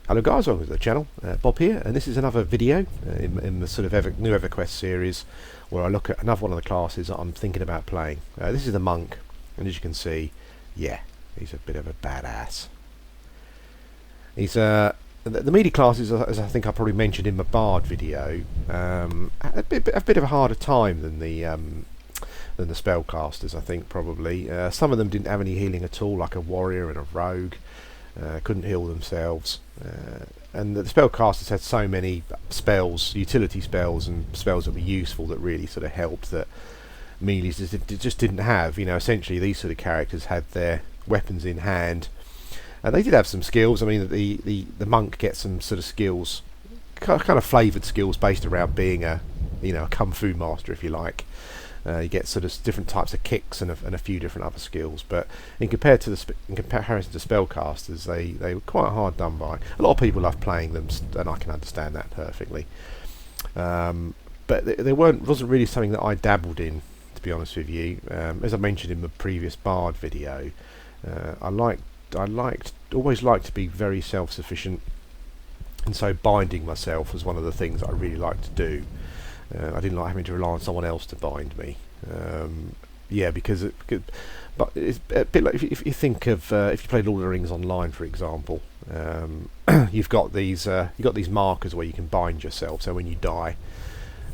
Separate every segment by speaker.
Speaker 1: Hello guys, welcome to the channel. Bob here, and this is another video in the sort of new Everquest series where I look at another one of the classes that I'm thinking about playing. This is the monk, and as you can see, yeah, he's a bit of a badass. He's the melee classes, as I think I probably mentioned in my bard video, a bit of a harder time than the spellcasters. I think probably some of them didn't have any healing at all, like a warrior and a rogue. Couldn't heal themselves, and the spellcasters had so many spells, utility spells and spells that were useful that really sort of helped that melees just didn't have. You know, essentially these sort of characters had their weapons in hand, and they did have some skills. I mean, the monk gets some sort of skills, kind of flavoured skills based around being a kung fu master, if you like. You get sort of different types of kicks and a few different other skills, but in comparison to spellcasters, they were quite hard done by. A lot of people love playing them, and I can understand that perfectly. But they wasn't really something that I dabbled in, to be honest with you. As I mentioned in the previous bard video, always liked to be very self-sufficient, and so binding myself was one of the things that I really liked to do. I didn't like having to rely on someone else to bind me. Yeah, because but it's a bit like if you think of if you played Lord of the Rings online, for example, you've got these markers where you can bind yourself. So when you die,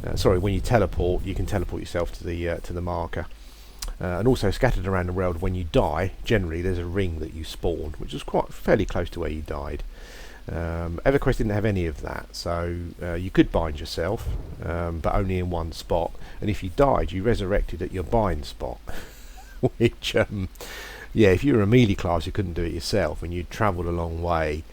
Speaker 1: when you teleport, you can teleport yourself to the marker. And also scattered around the world, when you die, generally there's a ring that you spawn, which is quite fairly close to where you died. Everquest didn't have any of that, so you could bind yourself, but only in one spot, and if you died you resurrected at your bind spot. Which yeah, if you were a melee class you couldn't do it yourself, and you'd travelled a long way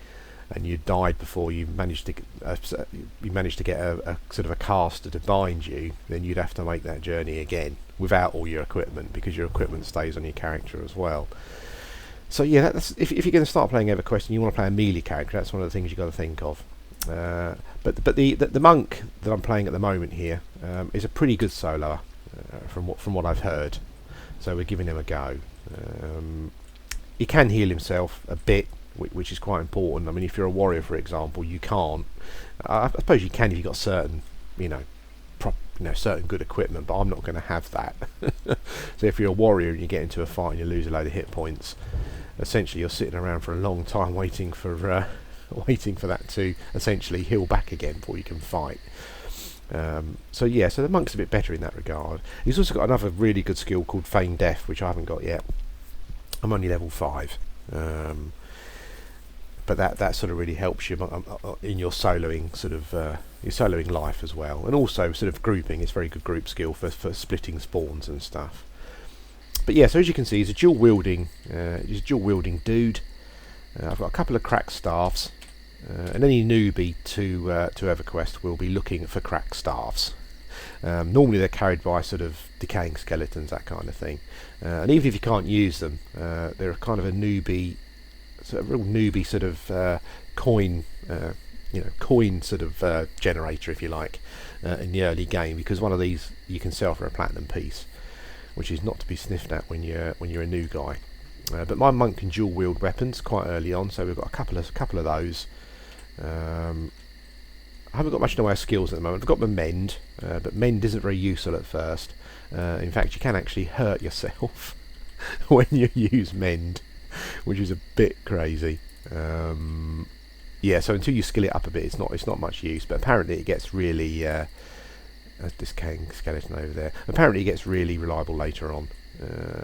Speaker 1: and you died before you managed to get a sort of a caster to bind you, then you'd have to make that journey again without all your equipment, because your equipment stays on your character as well. So yeah, that's if you're going to start playing Everquest and you want to play a melee character, that's one of the things you've got to think of. But the monk that I'm playing at the moment here is a pretty good soloer, from what I've heard. So we're giving him a go. He can heal himself a bit, which is quite important. I mean, if you're a warrior, for example, you can't. I suppose you can if you've got certain, certain good equipment, but I'm not going to have that. So if you're a warrior and you get into a fight and you lose a load of hit points, essentially you're sitting around for a long time waiting for that to essentially heal back again before you can fight. So yeah, so the monk's a bit better in that regard. He's also got another really good skill called Fang, which I haven't got yet. I'm only level 5, but that sort of really helps you in your soloing your soloing life as well, and also sort of grouping. It's a very good group skill for splitting spawns and stuff. But yeah, so as you can see, he's a dual wielding dude. I've got a couple of cracked staffs, and any newbie to Everquest will be looking for cracked staffs. Normally they're carried by sort of decaying skeletons, that kind of thing. And even if you can't use them, they're kind of a newbie, sort of real newbie sort of coin sort of generator, if you like, in the early game, because one of these you can sell for a platinum piece, which is not to be sniffed at when you're a new guy. But my monk can dual wield weapons quite early on, so we've got a couple of those. I haven't got much in the way of skills at the moment. I've got my mend, but mend isn't very useful at first. In fact, you can actually hurt yourself when you use mend, which is a bit crazy. Yeah, so until you skill it up a bit, it's not much use. But apparently it gets really this skeleton over there. Apparently it gets really reliable later on.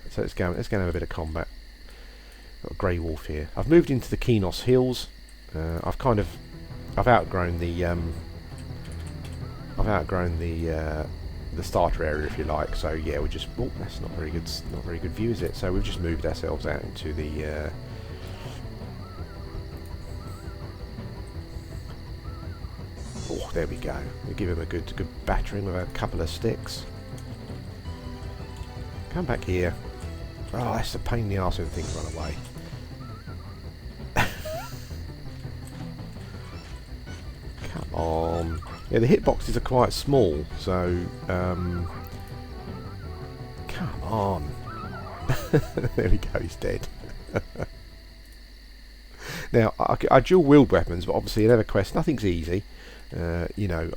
Speaker 1: So let's go and have a bit of combat. Got a grey wolf here. I've moved into the Kenos Hills. I've outgrown the starter area, if you like. So yeah, we just that's not very good view, is it? So we've just moved ourselves out into the oh, there we go. We give him a good battering with a couple of sticks. Come back here. Oh, that's a pain in the arse when things run away. Come on. Yeah, the hitboxes are quite small, so come on. There we go, he's dead. Now, I dual wield weapons, but obviously in EverQuest nothing's easy. You know,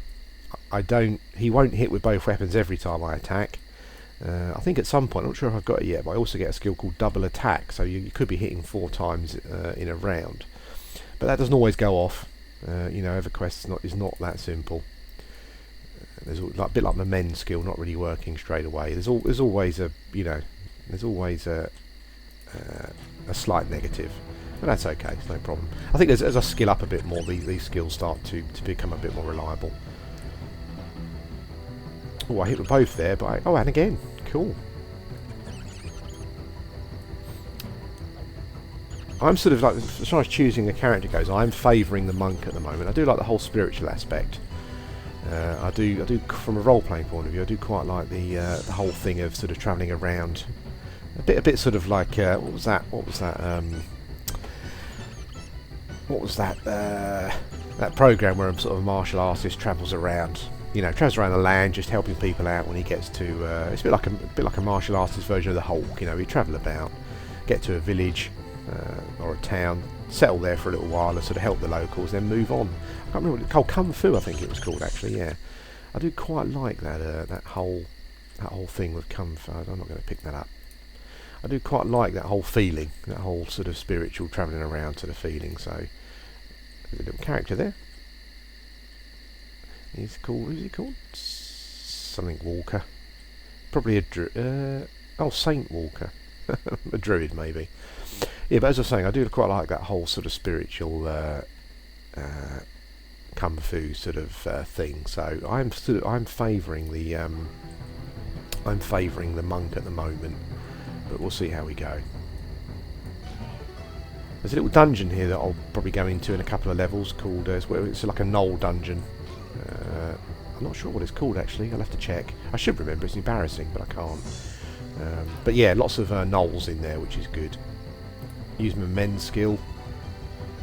Speaker 1: I don't. He won't hit with both weapons every time I attack. I think at some point, I'm not sure if I've got it yet, but I also get a skill called double attack, so you could be hitting 4 times in a round. But that doesn't always go off. You know, EverQuest is not that simple. There's like, a bit like my men skill not really working straight away. There's always a slight negative, but that's okay. It's no problem. I think as I skill up a bit more, these skills start to become a bit more reliable. Oh, I hit with both there, but and again, cool. I'm sort of like, as far as choosing a character goes, I'm favouring the monk at the moment. I do like the whole spiritual aspect. I do from a role-playing point of view. I do quite like the whole thing of sort of travelling around, a bit sort of like what was that? That program where sort of a martial artist travels around. You know, travels around the land, just helping people out when he gets to. It's a bit like a martial artist version of the Hulk. You know, we travel about, get to a village or a town, settle there for a little while, and sort of help the locals, then move on. I can't remember what it's called. Kung Fu, I think it was called actually. Yeah, I do quite like that whole thing with Kung Fu. I'm not going to pick that up. I do quite like that whole feeling, that whole sort of spiritual travelling around sort of feeling. So there's a little character there. Who's he called? Something Walker. Probably a Saint Walker. A druid maybe. Yeah, but as I was saying, I do quite like that whole sort of spiritual Kung Fu sort of thing. So I'm favouring the monk at the moment, but we'll see how we go. There's a little dungeon here that I'll probably go into in a couple of levels called it's like a knoll dungeon. I'm not sure what it's called actually. I'll have to check. I should remember. It's embarrassing, but I can't. But yeah, lots of knolls in there, which is good. Use my men's skill.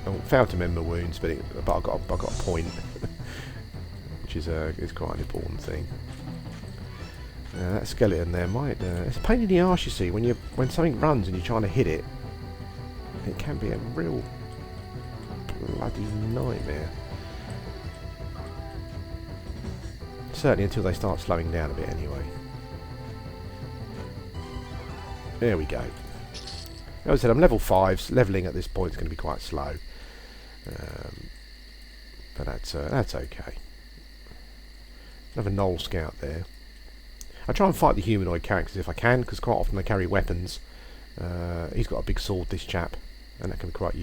Speaker 1: I failed to mend my wounds, but I got a point, which is quite an important thing. That skeleton there might. It's a pain in the arse, you see, when something runs and you're trying to hit it. It can be a real bloody nightmare. Certainly until they start slowing down a bit anyway. There we go. As I said, I'm level 5, so levelling at this point is going to be quite slow. But that's okay. Another Knoll Scout there. I try and fight the humanoid characters if I can, because quite often they carry weapons. He's got a big sword, this chap, and that can be quite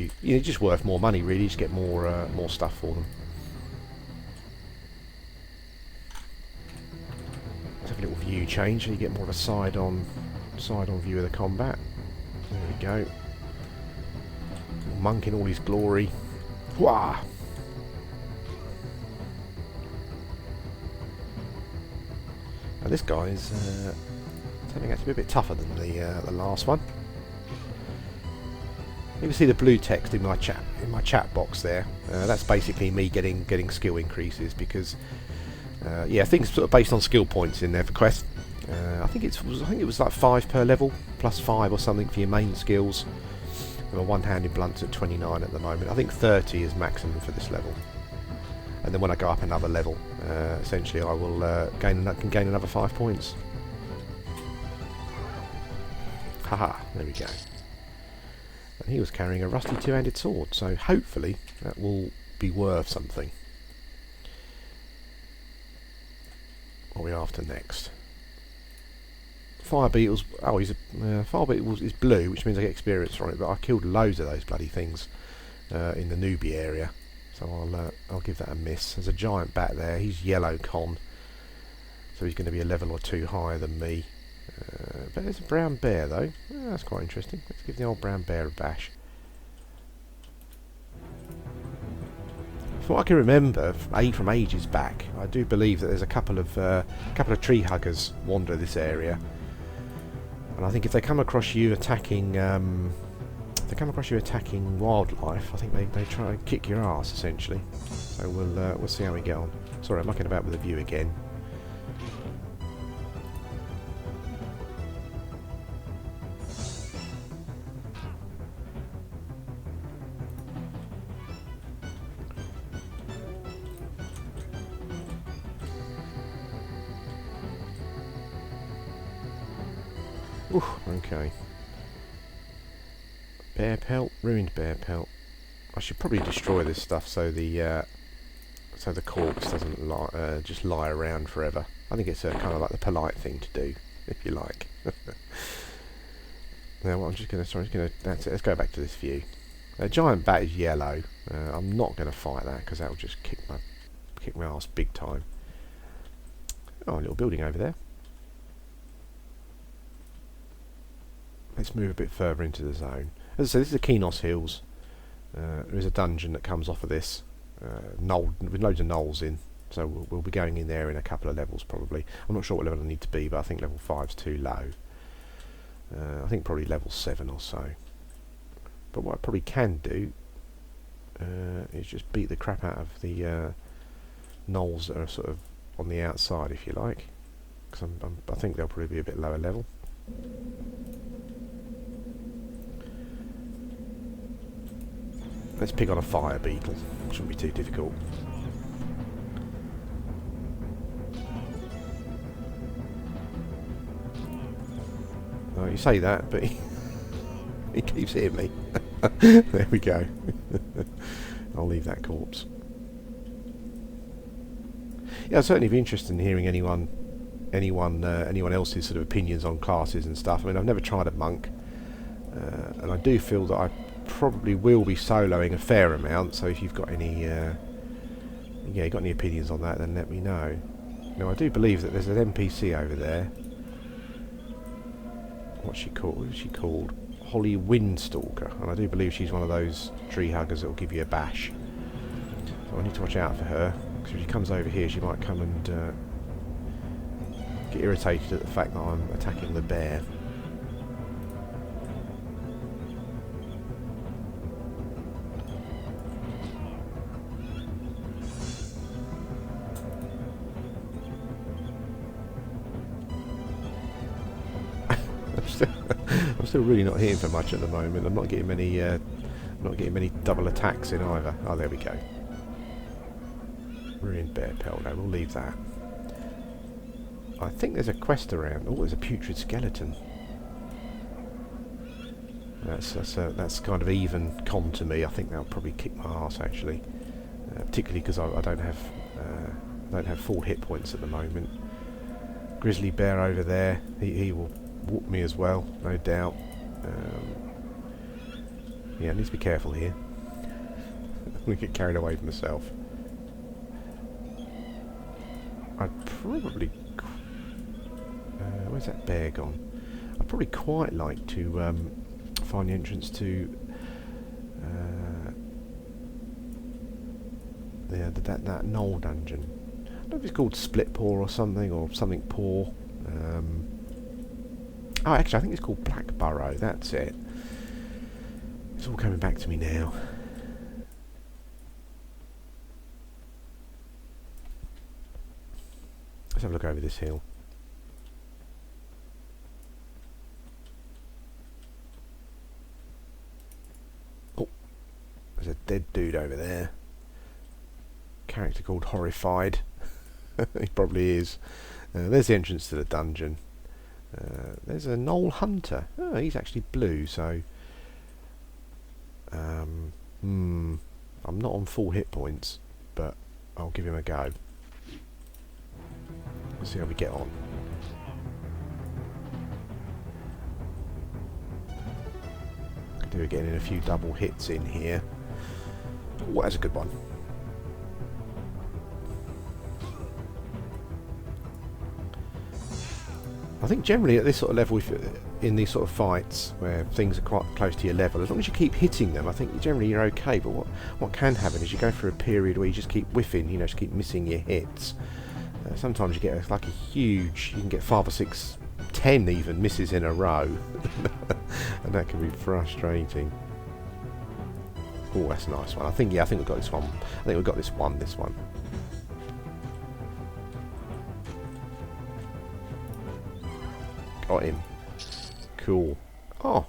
Speaker 1: just worth more money really, just get more stuff for them. Let's have a little view change so you get more of a side-on view of the combat. There we go. Monk in all his glory. Wah! Now this guy's turning out to be a bit tougher than the last one. You can see the blue text in my chat box there. That's basically me getting skill increases because things sort of based on skill points in EverQuest. I think it was like 5 per level, plus 5 or something for your main skills. And my one-handed blunt's at 29 at the moment. I think 30 is maximum for this level. And then when I go up another level, essentially I will gain another 5 points. Haha, there we go. And he was carrying a rusty two-handed sword, so hopefully that will be worth something. What are we after next? Fire beetles. Oh, fire beetle is blue, which means I get experience from it. But I killed loads of those bloody things in the newbie area, so I'll give that a miss. There's a giant bat there. He's yellow con, so he's going to be a level or 2 higher than me. But there's a brown bear though. That's quite interesting. Let's give the old brown bear a bash. From what I can remember from ages back, I do believe that there's a couple of tree huggers wander this area. And I think if they come across you attacking, wildlife, I think they try and kick your ass essentially. So we'll see how we get on. Sorry, I'm mucking about with the view again. Oof, okay. Bear pelt, ruined bear pelt. I should probably destroy this stuff so the corpse doesn't just lie around forever. I think it's kind of like the polite thing to do, if you like. Now what I'm just going to, that's it, let's go back to this view. A giant bat is yellow. I'm not going to fight that because that will just kick my ass big time. Oh, a little building over there. Let's move a bit further into the zone. As I said, this is the Kenos Hills. There is a dungeon that comes off of this knoll with loads of knolls in. So we'll be going in there in a couple of levels probably. I'm not sure what level I need to be, but I think level 5's too low. I think probably level 7 or so. But what I probably can do is just beat the crap out of the knolls that are sort of on the outside, if you like. Because I think they'll probably be a bit lower level. Let's pick on a fire beetle. Shouldn't be too difficult. Oh, you say that, but he keeps hitting me. There we go. I'll leave that corpse. Yeah, I'd certainly be interested in hearing anyone else's sort of opinions on classes and stuff. I mean, I've never tried a monk, and I do feel that I probably will be soloing a fair amount. So if you've got any, got any opinions on that, then let me know. Now, I do believe that there's an NPC over there. What's she called? What is she called? Holly Windstalker, and I do believe she's one of those tree huggers that will give you a bash. So I need to watch out for her, because if she comes over here, she might come and get irritated at the fact that I'm attacking the bear. I'm still really not hitting for much at the moment. I'm not getting many double attacks in either. Oh, there we go. Ruined bear pelt. No, we'll leave that. I think there's a quest around. Oh, there's a putrid skeleton. That's kind of even con to me. I think that'll probably kick my arse actually, particularly because I don't have full hit points at the moment. Grizzly bear over there. He will whoop me as well, no doubt. Yeah, I need to be careful here. I'm going to get carried away with myself. I'd probably... where's that bear gone? I'd probably quite like to find the entrance to that knoll dungeon. I don't know if it's called Split Paw or something Paw. Oh, actually, I think it's called Black Burrow. That's it. It's all coming back to me now. Let's have a look over this hill. Oh, there's a dead dude over there. Character called Horrified. He probably is. There's the entrance to the dungeon. There's a Knoll Hunter. Oh, he's actually blue, so... I'm not on full hit points, but I'll give him a go. Let's see how we get on. Could do with getting in a few double hits in here. Oh, that's a good one. I think generally at this sort of level, if in these sort of fights where things are quite close to your level, as long as you keep hitting them, I think generally you're okay. But what can happen is you go through a period where you just keep whiffing, just keep missing your hits. Sometimes you get like a huge, you can get 5 or 6, 10 even misses in a row, and that can be frustrating. Oh, that's a nice one. I think we've got this one. I think we've got this one. Got him. Cool. Oh.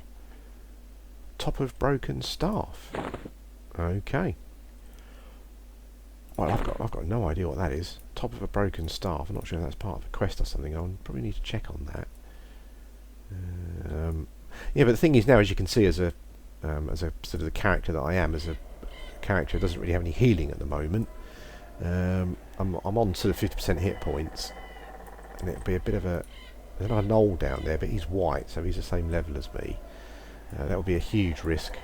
Speaker 1: Top of broken staff. Okay. Well, I've got no idea what that is. Top of a broken staff. I'm not sure if that's part of a quest or something. I'll probably need to check on that. Yeah, but the thing is now, as you can see, as a sort of the character that I am, as a character who doesn't really have any healing at the moment, I'm on sort of 50% hit points, and it'd be a bit of a... There's another Knoll down there, but he's white, so he's the same level as me. That would be a huge risk.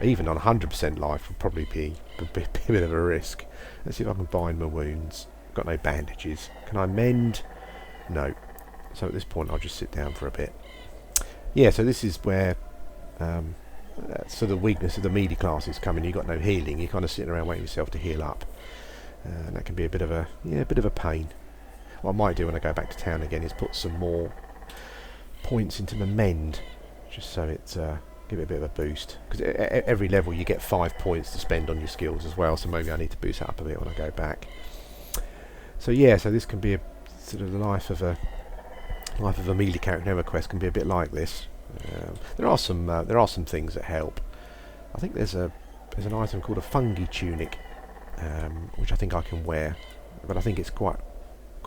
Speaker 1: Even on 100% life would probably be a bit of a risk. Let's see if I can bind my wounds. Got no bandages. Can I mend? No. So at this point I'll just sit down for a bit. Yeah, so this is where that's sort of the weakness of the melee classes come in. You've got no healing. You're kind of sitting around waiting for yourself to heal up. And that can be a bit of a pain. What I might do when I go back to town again is put some more points into the mend, just so it's give it a bit of a boost. Because every level you get 5 points to spend on your skills as well. So maybe I need to boost that up a bit when I go back. So yeah, so this can be a sort of the life of a melee character in Everquest can be a bit like this. There are some things that help. I think there's an item called a fungi tunic, which I think I can wear, but I think it's quite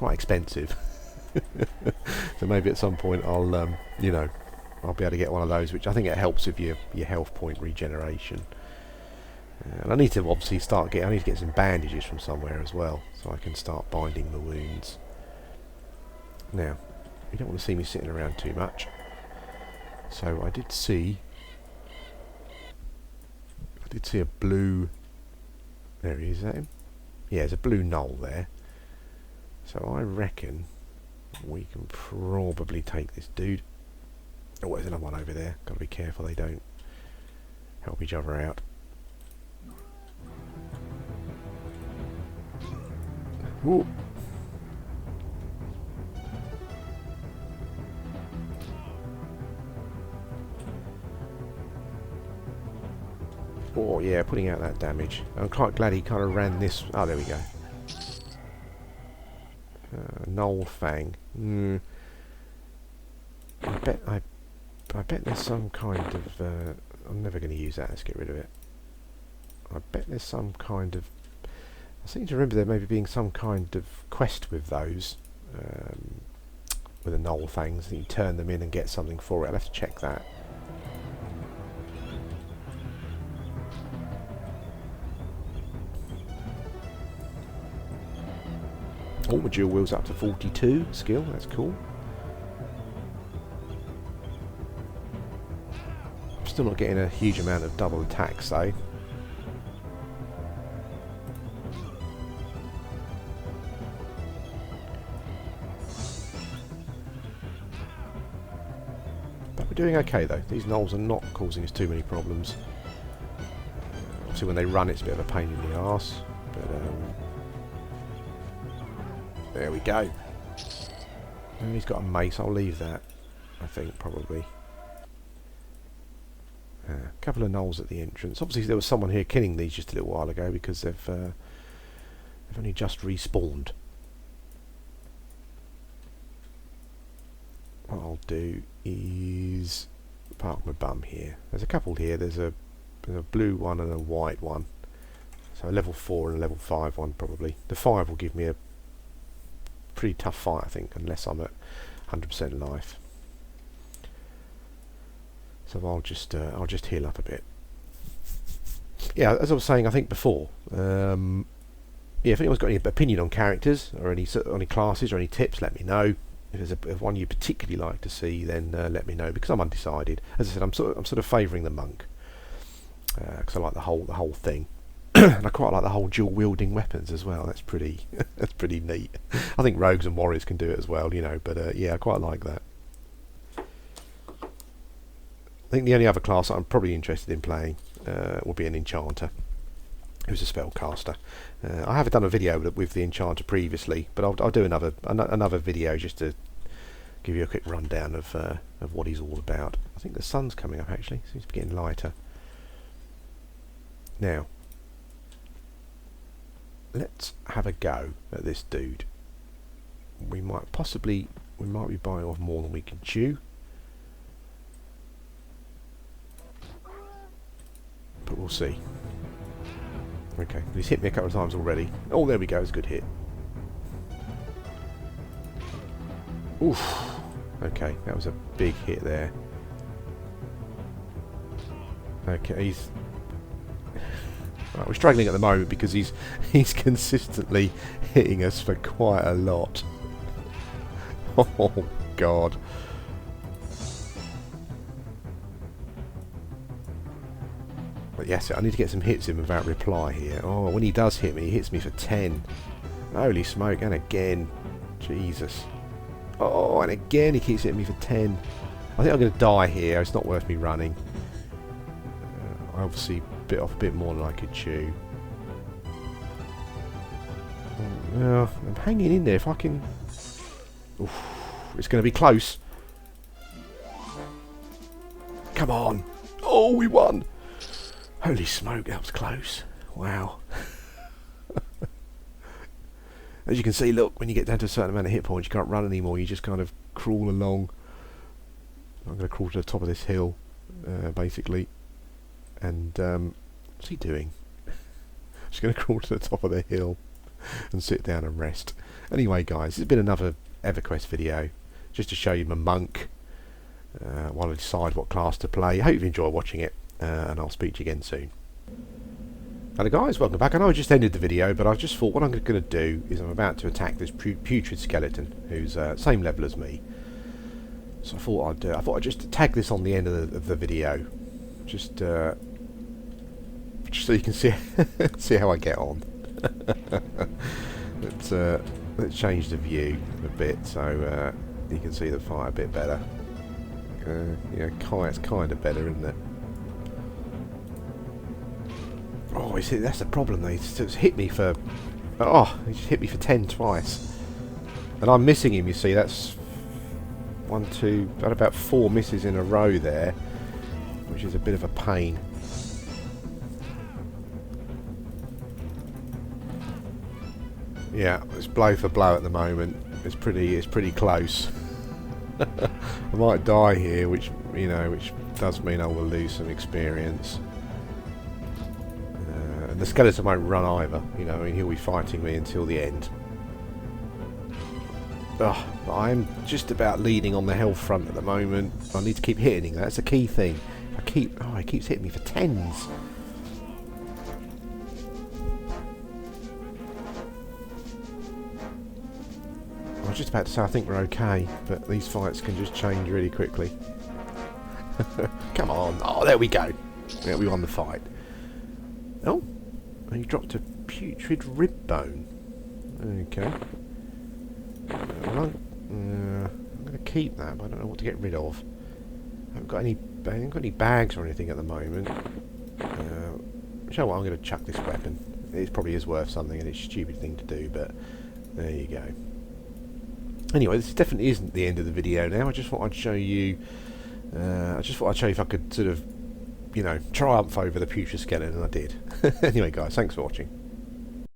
Speaker 1: expensive. So maybe at some point I'll be able to get one of those, which I think it helps with your health point regeneration. And I need to obviously I need to get some bandages from somewhere as well, so I can start binding the wounds. Now, you don't want to see me sitting around too much. So I did see a blue... There he is, is that him? Yeah, there's a blue knoll there. So I reckon we can probably take this dude. Oh, there's another one over there. Got to be careful they don't help each other out. Ooh. Oh yeah, putting out that damage. I'm quite glad he kind of ran this... Oh, there we go. Knoll Fang. I bet there's some kind of... I'm never going to use that. Let's get rid of it. I bet there's some kind of... I seem to remember there maybe being some kind of quest with those. With the Knoll Fangs. You turn them in and get something for it. I'll have to check that. Oh, my dual wheel's up to 42 skill, that's cool. I'm still not getting a huge amount of double attacks though. But we're doing okay though. These gnolls are not causing us too many problems. Obviously when they run it's a bit of a pain in the arse, but there we go. And he's got a mace, I'll leave that, I think, probably. A couple of gnolls at the entrance. Obviously there was someone here killing these just a little while ago because they've only just respawned. What I'll do is park my bum here. There's a couple here. There's a blue one and a white one. So a level 4 and a level 5 one probably. The 5 will give me a pretty tough fight, I think, unless I'm at 100% life. So I'll just heal up a bit. Yeah, as I was saying, I think before. Yeah, if anyone's got any opinion on characters or any classes or any tips, let me know. If there's one you particularly like to see, then let me know, because I'm undecided. As I said, I'm sort of favouring the monk because I like the whole thing. And I quite like the whole dual wielding weapons as well. That's pretty neat. I think rogues and warriors can do it as well, but yeah, I quite like that. I think the only other class that I'm probably interested in playing will be an enchanter, who's a spellcaster. I have done a video with the enchanter previously, but I'll do another video just to give you a quick rundown of what he's all about. I think the sun's coming up actually. Seems to be getting lighter. Now, let's have a go at this dude. We might be buying off more than we can chew. But we'll see. Okay, he's hit me a couple of times already. Oh, there we go, it's a good hit. Oof. Okay, that was a big hit there. Okay, he's... Right, we're struggling at the moment because he's consistently hitting us for quite a lot. Oh, God. But yes, I need to get some hits in without reply here. Oh, when he does hit me, he hits me for 10. Holy smoke, and again. Jesus. Oh, and again he keeps hitting me for 10. I think I'm going to die here. It's not worth me running. I obviously bit off a bit more than I could chew. Oh, I'm hanging in there. If I can... Oof, it's going to be close. Come on. Oh, we won. Holy smoke, that was close. Wow. As you can see, look, when you get down to a certain amount of hit points, you can't run anymore. You just kind of crawl along. I'm going to crawl to the top of this hill, basically. And what's he doing? Just going to crawl to the top of the hill and sit down and rest. Anyway, guys, this has been another Everquest video, just to show you my monk while I decide what class to play. I hope you enjoy watching it, and I'll speak to you again soon. Hello guys, welcome back. I know I just ended the video, but I just thought what I'm going to do is I'm about to attack this putrid skeleton, who's same level as me. So I thought I'd just tag this on the end of the video, just so you can see see how I get on. Let's change the view a bit so you can see the fight a bit better. Yeah, it's kind of better, isn't it? Oh, you see, that's the problem. It's hit me for... Oh, he just hit me for 10 twice. And I'm missing him, you see. That's 1, 2... Got about 4 misses in a row there, which is a bit of a pain. Yeah, it's blow for blow at the moment. It's pretty close. I might die here, which does mean I will lose some experience. And the skeleton won't run either. I mean, he'll be fighting me until the end. Ugh, but I'm just about leading on the health front at the moment. I need to keep hitting him. That's the key thing. He keeps hitting me for 10s. I was just about to say I think we're okay, but these fights can just change really quickly. Come on. Oh, there we go. Yeah, we won the fight. Oh, you dropped a putrid rib bone. Okay. Well, I'm going to keep that, but I don't know what to get rid of. I haven't got any bags or anything at the moment. You know what? I'm going to chuck this weapon. It probably is worth something, and it's a stupid thing to do, but there you go. Anyway, this definitely isn't the end of the video now. I just thought I'd show you. If I could sort of, triumph over the putrid skeleton, and I did. Anyway, guys, thanks for watching.